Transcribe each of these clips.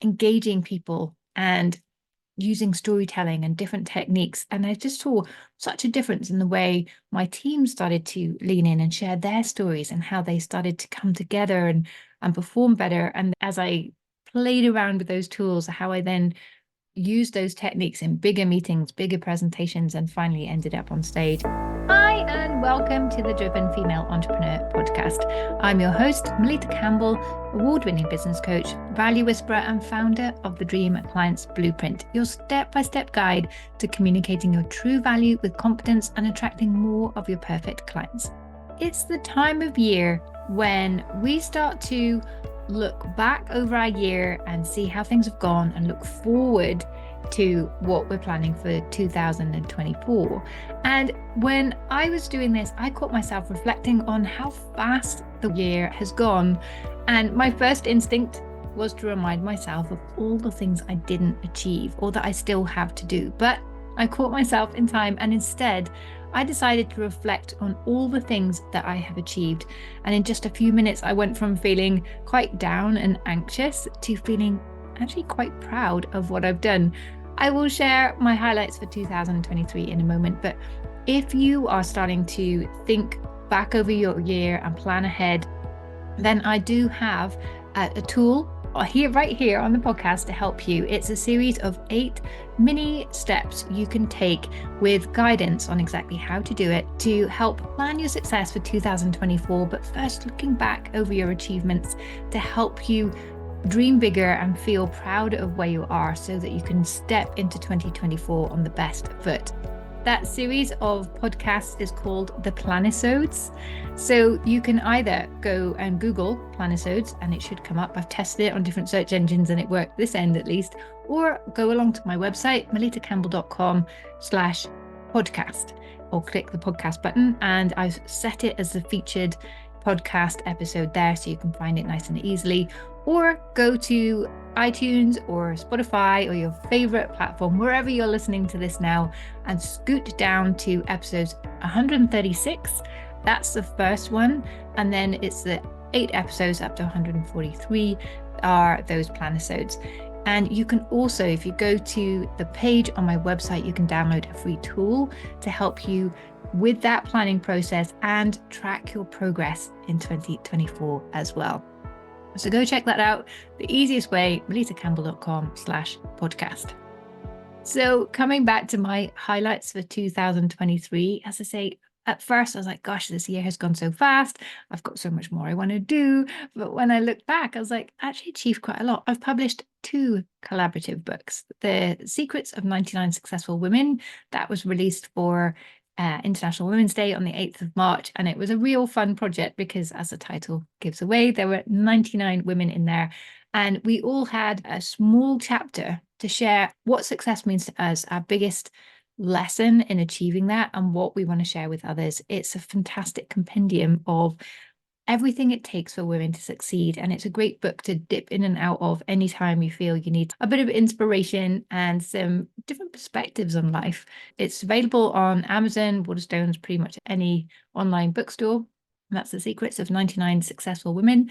engaging people and using storytelling and different techniques. And I just saw such a difference in the way my team started to lean in and share their stories and how they started to come together and perform better. And as I played around with those tools, how I then used those techniques in bigger meetings, bigger presentations, and finally ended up on stage. Hi, and welcome to the Driven Female Entrepreneur podcast. I'm your host, Melitta Campbell, award-winning business coach, value whisperer, and founder of the Dream Clients Blueprint, your step-by-step guide to communicating your true value with confidence and attracting more of your perfect clients. It's the time of year when we start to look back over our year and see how things have gone and look forward to what we're planning for 2024. And when I was doing this, I caught myself reflecting on how fast the year has gone. And my first instinct was to remind myself of all the things I didn't achieve or that I still have to do. But I caught myself in time, and instead I decided to reflect on all the things that I have achieved. And in just a few minutes, I went from feeling quite down and anxious to feeling actually quite proud of what I've done. I will share my highlights for 2023 in a moment, but if you are starting to think back over your year and plan ahead, then I do have a tool right here on the podcast to help you. It's a series of 8 mini steps you can take with guidance on exactly how to do it to help plan your success for 2024. But first, looking back over your achievements to help you dream bigger and feel proud of where you are so that you can step into 2024 on the best foot. That series of podcasts is called the Planisodes. So you can either go and Google Planisodes and it should come up. I've tested it on different search engines and it worked this end at least, or go along to my website, melittacampbell.com/podcast, or click the podcast button. And I've set it as the featured podcast episode there so you can find it nice and easily, or go to iTunes or Spotify or your favorite platform, wherever you're listening to this now, and scoot down to episodes 136. That's the first one. And then it's the 8 episodes up to 143 are those Planisodes. And you can also, if you go to the page on my website, you can download a free tool to help you with that planning process and track your progress in 2024 as well. So go check that out. The easiest way, melittacampbell.com/podcast. So coming back to my highlights for 2023, as I say, at first I was like, gosh, this year has gone so fast. I've got so much more I want to do. But when I look back, I was like, actually achieved quite a lot. I've published 2 collaborative books. The Secrets of 99 Successful Women, that was released for International Women's Day on the 8th of March. And it was a real fun project because, as the title gives away, there were 99 women in there. And we all had a small chapter to share what success means to us, our biggest lesson in achieving that, and what we want to share with others. It's a fantastic compendium of everything it takes for women to succeed. And it's a great book to dip in and out of anytime you feel you need a bit of inspiration and some different perspectives on life. It's available on Amazon, Waterstones, pretty much any online bookstore. And that's The Secrets of 99 Successful Women.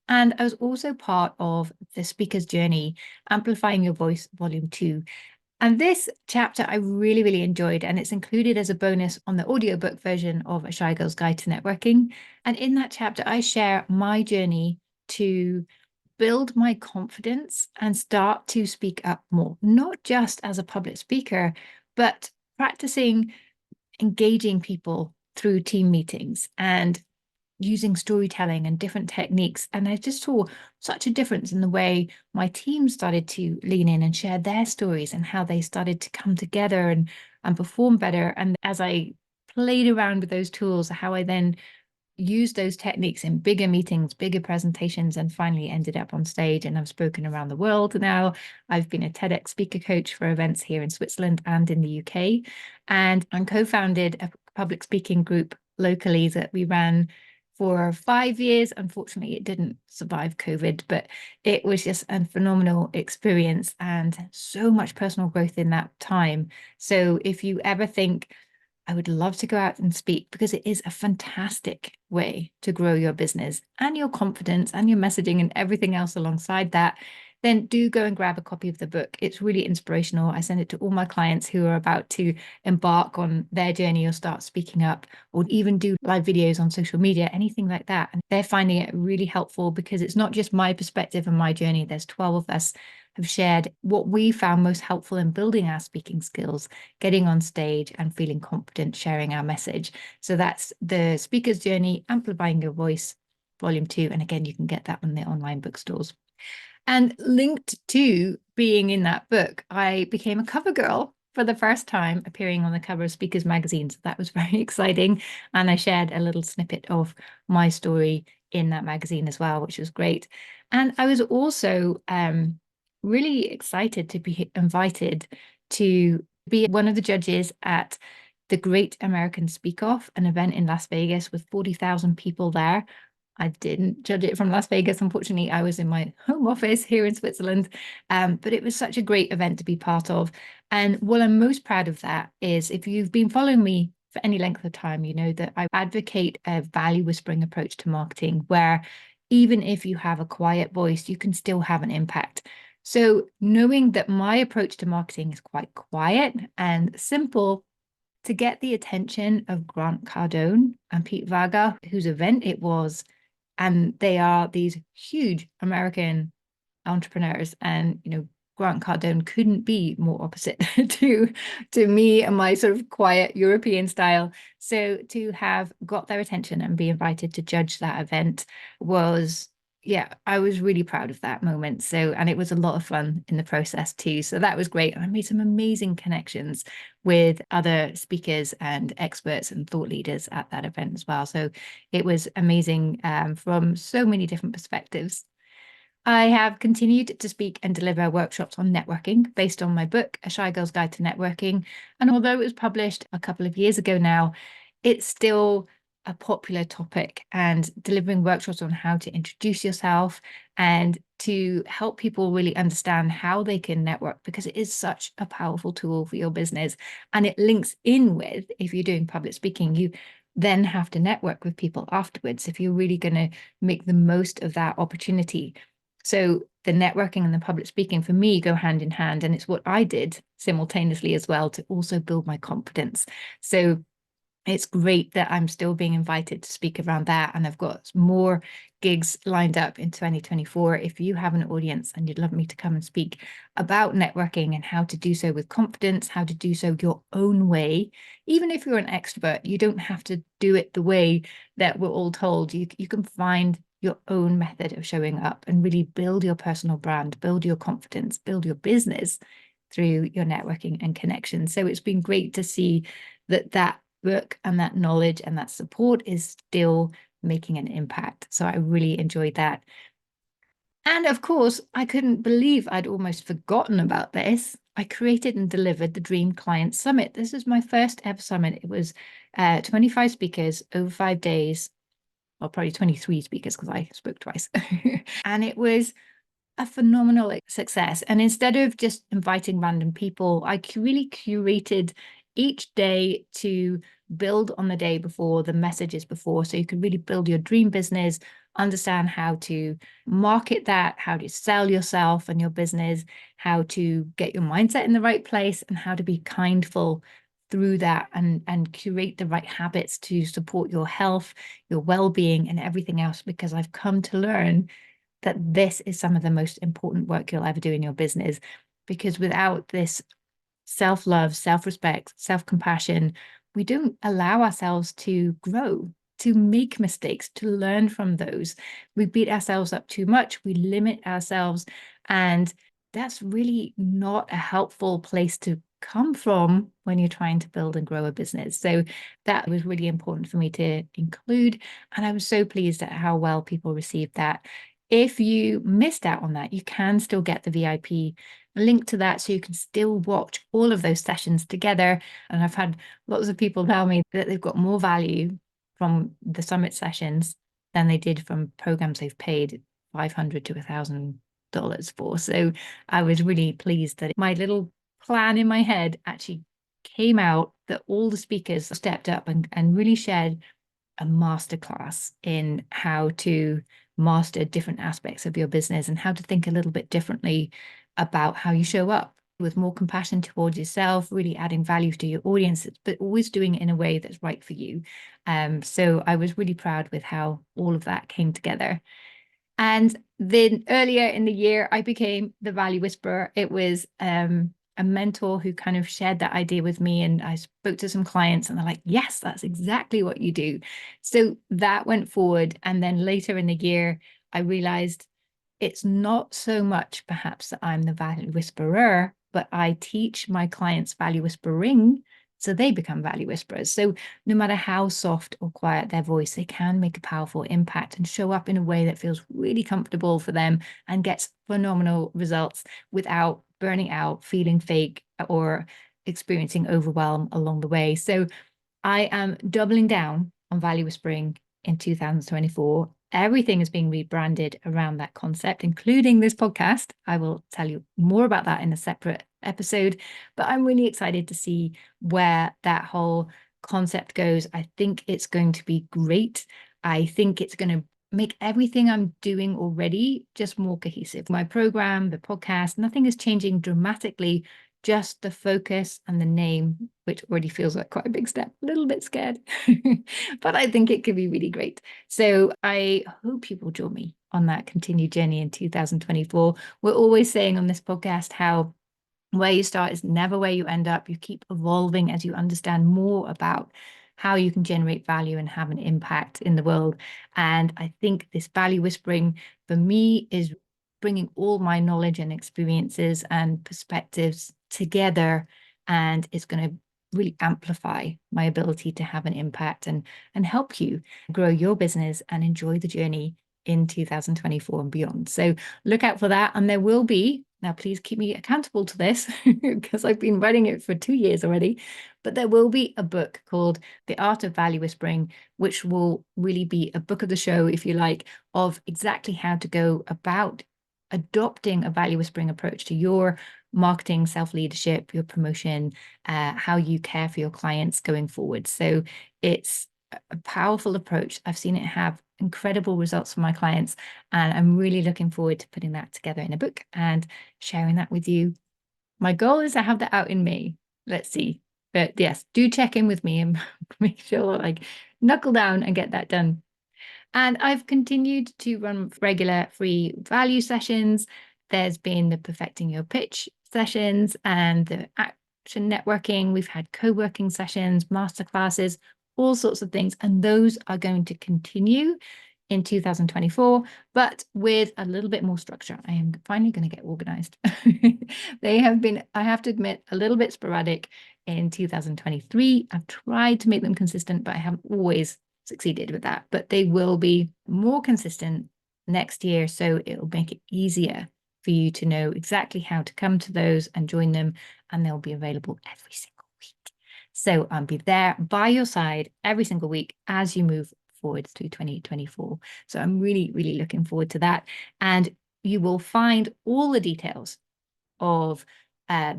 And I was also part of the Speaker's Journey, Amplifying Your Voice, Volume 2. And this chapter I really, really enjoyed, and it's included as a bonus on the audiobook version of A Shy Girl's Guide to Networking. And in that chapter, I share my journey to build my confidence and start to speak up more, not just as a public speaker, but practicing engaging people through team meetings and using storytelling and different techniques. And I just saw such a difference in the way my team started to lean in and share their stories and how they started to come together and perform better. And as I played around with those tools, how I then used those techniques in bigger meetings, bigger presentations, and finally ended up on stage. And I've spoken around the world now. I've been a TEDx speaker coach for events here in Switzerland and in the UK. And I co-founded a public speaking group locally that we ran for 5 years. Unfortunately, it didn't survive COVID, but it was just a phenomenal experience and so much personal growth in that time. So if you ever think, I would love to go out and speak, because it is a fantastic way to grow your business and your confidence and your messaging and everything else alongside that, then do go and grab a copy of the book. It's really inspirational. I send it to all my clients who are about to embark on their journey or start speaking up, or even do live videos on social media, anything like that. And they're finding it really helpful because it's not just my perspective and my journey. There's 12 of us have shared what we found most helpful in building our speaking skills, getting on stage and feeling confident sharing our message. So that's The Speaker's Journey, Amplifying Your Voice, Volume 2. And again, you can get that on the online bookstores. And linked to being in that book, I became a cover girl for the first time, appearing on the cover of Speakers Magazine. So that was very exciting. And I shared a little snippet of my story in that magazine as well, which was great. And I was also really excited to be invited to be one of the judges at the Great American Speak Off, an event in Las Vegas with 40,000 people there. I didn't judge it from Las Vegas. Unfortunately, I was in my home office here in Switzerland. But it was such a great event to be part of. And what I'm most proud of that is, if you've been following me for any length of time, you know that I advocate a value whispering approach to marketing, where even if you have a quiet voice, you can still have an impact. So knowing that my approach to marketing is quite quiet and simple, to get the attention of Grant Cardone and Pete Varga, whose event it was, and they are these huge American entrepreneurs, and Grant Cardone couldn't be more opposite to me and my sort of quiet European style. So to have got their attention and be invited to judge that event was, yeah, I was really proud of that moment. So, and it was a lot of fun in the process too. So that was great. And I made some amazing connections with other speakers and experts and thought leaders at that event as well. So it was amazing from so many different perspectives. I have continued to speak and deliver workshops on networking based on my book, A Shy Girl's Guide to Networking. And although it was published a couple of years ago now, it's still a popular topic, and delivering workshops on how to introduce yourself and to help people really understand how they can network, because it is such a powerful tool for your business. And it links in with, if you're doing public speaking, you then have to network with people afterwards if you're really going to make the most of that opportunity. So the networking and the public speaking for me go hand in hand. And it's what I did simultaneously as well to also build my confidence. So it's great that I'm still being invited to speak around that. And I've got more gigs lined up in 2024. If you have an audience and you'd love me to come and speak about networking and how to do so with confidence, how to do so your own way, even if you're an extrovert, you don't have to do it the way that we're all told. You can find your own method of showing up and really build your personal brand, build your confidence, build your business through your networking and connection. So it's been great to see that book and that knowledge and that support is still making an impact. So I really enjoyed that. And of course, I couldn't believe I'd almost forgotten about this. I created and delivered the Dream Client Summit. This is my first ever summit. It was 25 speakers over 5 days, well, probably 23 speakers because I spoke twice. And it was a phenomenal success. And instead of just inviting random people, I really curated each day to build on the day before, the messages before, so you could really build your dream business, understand how to market that, how to sell yourself and your business, how to get your mindset in the right place, and how to be kindful through that, and curate the right habits to support your health, your well-being, and everything else. Because I've come to learn that this is some of the most important work you'll ever do in your business. Because without this self-love, self-respect, self-compassion, we don't allow ourselves to grow, to make mistakes, to learn from those. We beat ourselves up too much, we limit ourselves, and that's really not a helpful place to come from when you're trying to build and grow a business. So that was really important for me to include, and I was so pleased at how well people received that. If you missed out on that, you can still get the VIP link to that, so you can still watch all of those sessions together. And I've had lots of people tell me that they've got more value from the summit sessions than they did from programs they've paid $500 to $1,000 for. So I was really pleased that my little plan in my head actually came out, that all the speakers stepped up and really shared a masterclass in how to master different aspects of your business and how to think a little bit differently about how you show up with more compassion towards yourself, really adding value to your audience, but always doing it in a way that's right for you. So I was really proud with how all of that came together. And then earlier in the year, I became the Value Whisperer. It was a mentor who kind of shared that idea with me. And I spoke to some clients and they're like, yes, that's exactly what you do. So that went forward. And then later in the year, I realized it's not so much perhaps that I'm the value whisperer, but I teach my clients value whispering so they become value whisperers. So no matter how soft or quiet their voice, they can make a powerful impact and show up in a way that feels really comfortable for them and gets phenomenal results without burning out, feeling fake, or experiencing overwhelm along the way. So I am doubling down on value whispering in 2024. Everything is being rebranded around that concept, including this podcast. I will tell you more about that in a separate episode, but I'm really excited to see where that whole concept goes. I think it's going to be great. I think it's going to make everything I'm doing already just more cohesive. My program, the podcast, nothing is changing dramatically, just the focus and the name, which already feels like quite a big step, a little bit scared, but I think it could be really great. So I hope you will join me on that continued journey in 2024. We're always saying on this podcast how where you start is never where you end up. You keep evolving as you understand more about how you can generate value and have an impact in the world. And I think this value whispering for me is bringing all my knowledge and experiences and perspectives together, and it's going to really amplify my ability to have an impact and help you grow your business and enjoy the journey in 2024 and beyond. So look out for that. And there will be, now please keep me accountable to this because I've been writing it for 2 years already, but there will be a book called The Art of Value Whispering, which will really be a book of the show, if you like, of exactly how to go about adopting a value whispering approach to your marketing, self-leadership, your promotion, how you care for your clients going forward. So it's a powerful approach. I've seen it have incredible results for my clients, and I'm really looking forward to putting that together in a book and sharing that with you. My goal is to have that out in May. Let's see. But yes, do check in with me and make sure like knuckle down and get that done. And I've continued to run regular free value sessions. There's been the Perfecting Your Pitch sessions and the action networking. We've had co-working sessions, masterclasses, all sorts of things. And those are going to continue in 2024, but with a little bit more structure. I am finally going to get organized. They have been, I have to admit, a little bit sporadic in 2023. I've tried to make them consistent, but I haven't always succeeded with that. But they will be more consistent next year. So it'll make it easier for you to know exactly how to come to those and join them. And they'll be available every single week. So I'll be there by your side every single week as you move forward through 2024. So I'm really, really looking forward to that. And you will find all the details of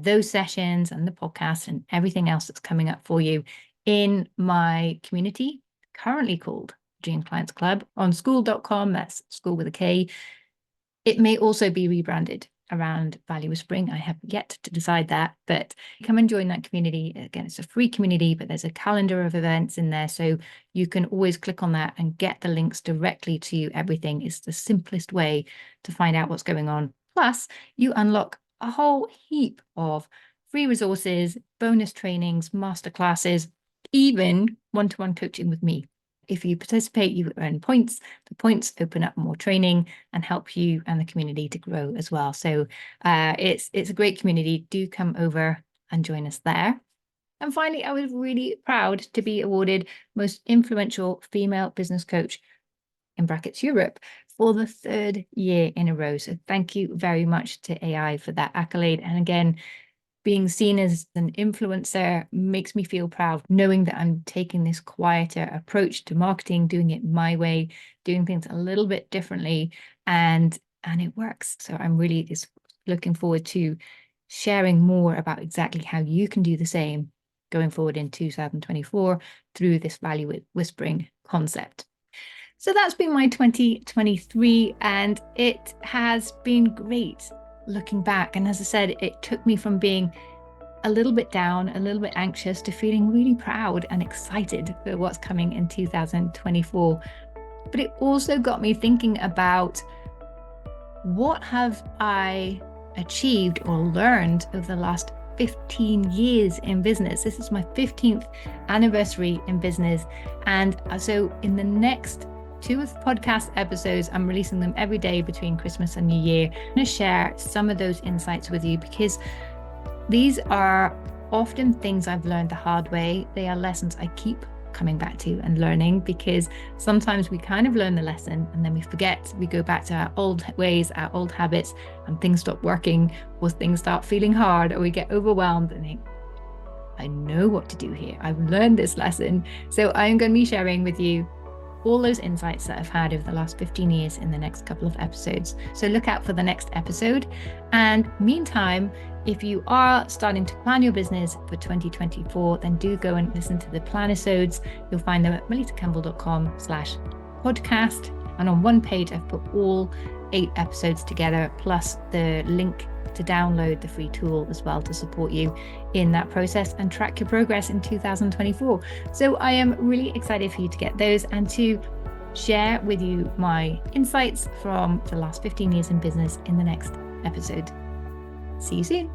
those sessions and the podcast and everything else that's coming up for you in my community, currently called Dream Clients Club on school.com. That's school with a K. It may also be rebranded around Value Whispering. I have yet to decide that, but come and join that community. Again, it's a free community, but there's a calendar of events in there. So you can always click on that and get the links directly to everything. It's the simplest way to find out what's going on. Plus, you unlock a whole heap of free resources, bonus trainings, masterclasses, even one-to-one coaching with me. If you participate, you earn points. The points open up more training and help you and the community to grow as well. So it's a great community. Do come over and join us there. And finally, I was really proud to be awarded Most Influential Female Business Coach in brackets Europe for the 3rd year in a row. So thank you very much to AI for that accolade. And again, being seen as an influencer makes me feel proud, knowing that I'm taking this quieter approach to marketing, doing it my way, doing things a little bit differently, and it works. So I'm really just looking forward to sharing more about exactly how you can do the same going forward in 2024 through this value whispering concept. So that's been my 2023, and it has been great looking back. And as I said, it took me from being a little bit down, a little bit anxious, to feeling really proud and excited for what's coming in 2024. But it also got me thinking about, what have I achieved or learned over the last 15 years in business? This is my 15th anniversary in business. And so in the next 2 podcast episodes, I'm releasing them every day between Christmas and New Year. I'm going to share some of those insights with you, because these are often things I've learned the hard way. They are lessons I keep coming back to and learning, because sometimes we kind of learn the lesson and then we forget, we go back to our old ways, our old habits, and things stop working, or things start feeling hard, or we get overwhelmed and think, I know what to do here. I've learned this lesson. So I'm going to be sharing with you all those insights that I've had over the last 15 years in the next couple of episodes. So look out for the next episode. And meantime, if you are starting to plan your business for 2024, then do go and listen to the Planisodes. You'll find them at melittacampbell.com/podcast. And on one page, I've put all 8 episodes together, plus the link to download the free tool as well, to support you in that process and track your progress in 2024. So I am really excited for you to get those and to share with you my insights from the last 15 years in business in the next episode. See you soon.